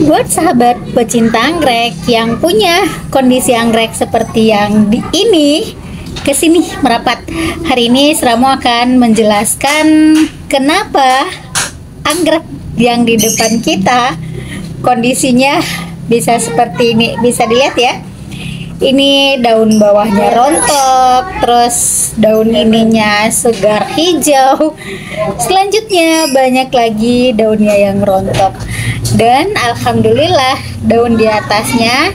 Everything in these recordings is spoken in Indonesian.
Buat sahabat pecinta anggrek yang punya kondisi anggrek seperti yang di ini, kesini merapat. Hari ini Sramo akan menjelaskan kenapa anggrek yang di depan kita kondisinya bisa seperti ini. Bisa dilihat ya, ini daun bawahnya rontok, terus daun ininya segar hijau, selanjutnya banyak lagi daunnya yang rontok, dan alhamdulillah daun di atasnya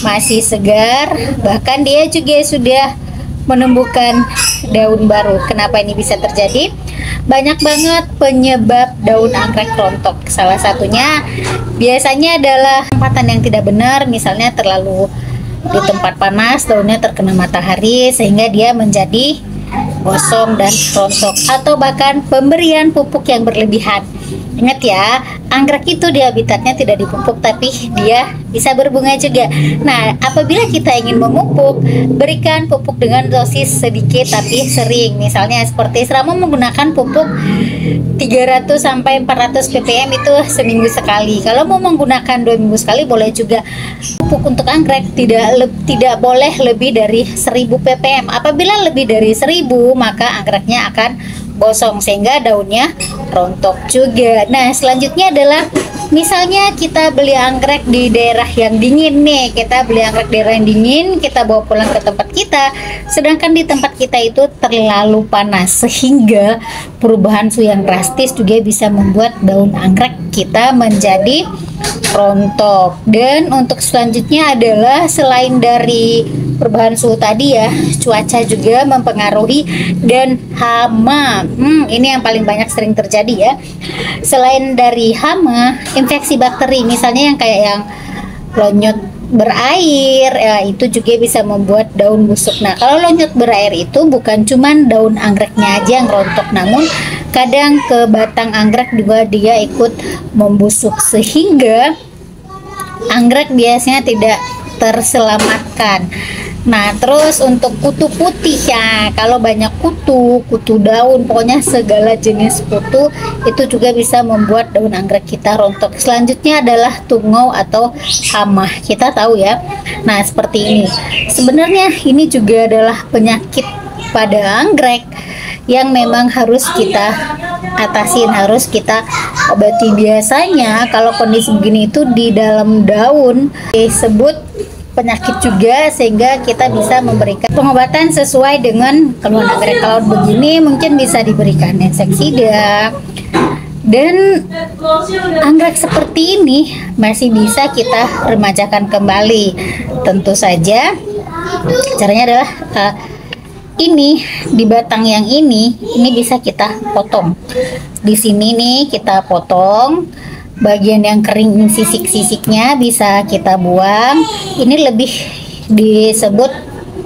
masih segar, bahkan dia juga sudah menumbuhkan daun baru. Kenapa ini bisa terjadi? Banyak banget penyebab daun anggrek rontok. Salah satunya biasanya adalah tempatan yang tidak benar, misalnya terlalu di tempat panas, daunnya terkena matahari sehingga dia menjadi gosong dan rontok, atau bahkan pemberian pupuk yang berlebihan. Ingat ya, anggrek itu di habitatnya tidak dipupuk, tapi dia bisa berbunga juga. Nah, apabila kita ingin memupuk, berikan pupuk dengan dosis sedikit tapi sering. Misalnya seperti Sramo menggunakan pupuk 300 sampai 400 ppm itu seminggu sekali. Kalau mau menggunakan 2 minggu sekali boleh juga. Pupuk untuk anggrek tidak boleh lebih dari 1000 ppm. Apabila lebih dari 1000, maka anggreknya akan gosong sehingga daunnya rontok juga. Nah, selanjutnya adalah misalnya kita beli anggrek di daerah yang dingin nih, kita beli anggrek daerah yang dingin, kita bawa pulang ke tempat kita, sedangkan di tempat kita itu terlalu panas sehingga perubahan suhu yang drastis juga bisa membuat daun anggrek kita menjadi rontok. Dan untuk selanjutnya adalah selain dari perubahan suhu tadi ya, cuaca juga mempengaruhi, dan hama. Ini yang paling banyak sering terjadi ya. Selain dari hama, infeksi bakteri misalnya yang kayak yang lonyot berair ya, itu juga bisa membuat daun busuk. Nah, kalau lonyot berair itu bukan cuman daun anggreknya aja yang rontok, namun kadang ke batang anggrek juga dia ikut membusuk sehingga anggrek biasanya tidak terselamatkan. Nah, terus untuk kutu putih ya, kalau banyak kutu daun, pokoknya segala jenis kutu itu juga bisa membuat daun anggrek kita rontok. Selanjutnya adalah tungau atau hama. Kita tahu ya. Nah, seperti ini. Sebenarnya ini juga adalah penyakit pada anggrek yang memang harus kita atasin, harus kita obati. Biasanya kalau kondisi begini itu di dalam daun disebut penyakit juga, sehingga kita bisa memberikan pengobatan sesuai dengan keluhan anggrek. Kalau begini mungkin bisa diberikan inseksida, dan anggrek seperti ini masih bisa kita remajakan kembali. Tentu saja caranya adalah ini di batang yang ini bisa kita potong. Di sini nih kita potong, bagian yang kering sisik-sisiknya bisa kita buang. Ini lebih disebut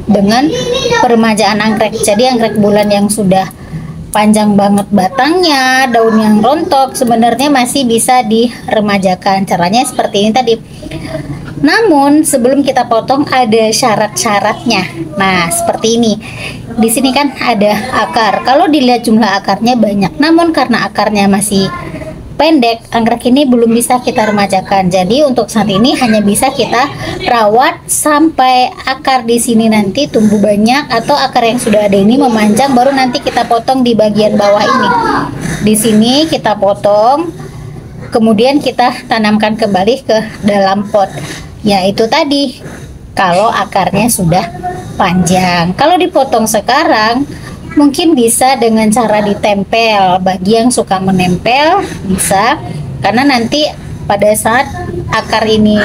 dengan peremajaan anggrek. Jadi anggrek bulan yang sudah panjang banget batangnya, daun yang rontok, sebenarnya masih bisa diremajakan. Caranya seperti ini tadi. Namun sebelum kita potong ada syarat-syaratnya. Nah, seperti ini. Di sini kan ada akar. Kalau dilihat jumlah akarnya banyak, namun karena akarnya masih pendek, anggrek ini belum bisa kita remajakan. Jadi untuk saat ini hanya bisa kita rawat sampai akar di sini nanti tumbuh banyak, atau akar yang sudah ada ini memanjang, baru nanti kita potong di bagian bawah ini. Di sini kita potong, kemudian kita tanamkan kembali ke dalam pot. Ya, itu tadi kalau akarnya sudah panjang. Kalau dipotong sekarang mungkin bisa dengan cara ditempel. Bagi yang suka menempel bisa, karena nanti pada saat akar ini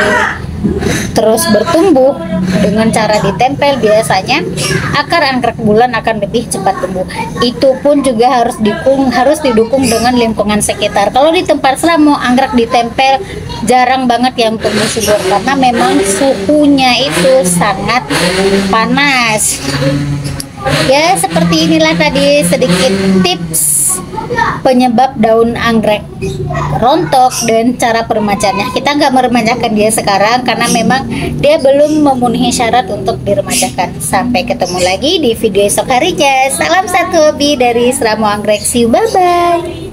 terus bertumbuh dengan cara ditempel, biasanya akar anggrek bulan akan lebih cepat tumbuh. Itu pun juga harus didukung dengan lingkungan sekitar. Kalau di tempat Sramo anggrek ditempel jarang banget yang tumbuh subur, karena memang suhunya itu sangat panas. Ya, seperti inilah tadi sedikit tips penyebab daun anggrek rontok dan cara peremajaannya. Kita nggak meremajakan dia sekarang karena memang dia belum memenuhi syarat untuk diremajakan. Sampai ketemu lagi di video esok harinya. Salam satu hobi dari Sramo Anggrek. See you, bye bye.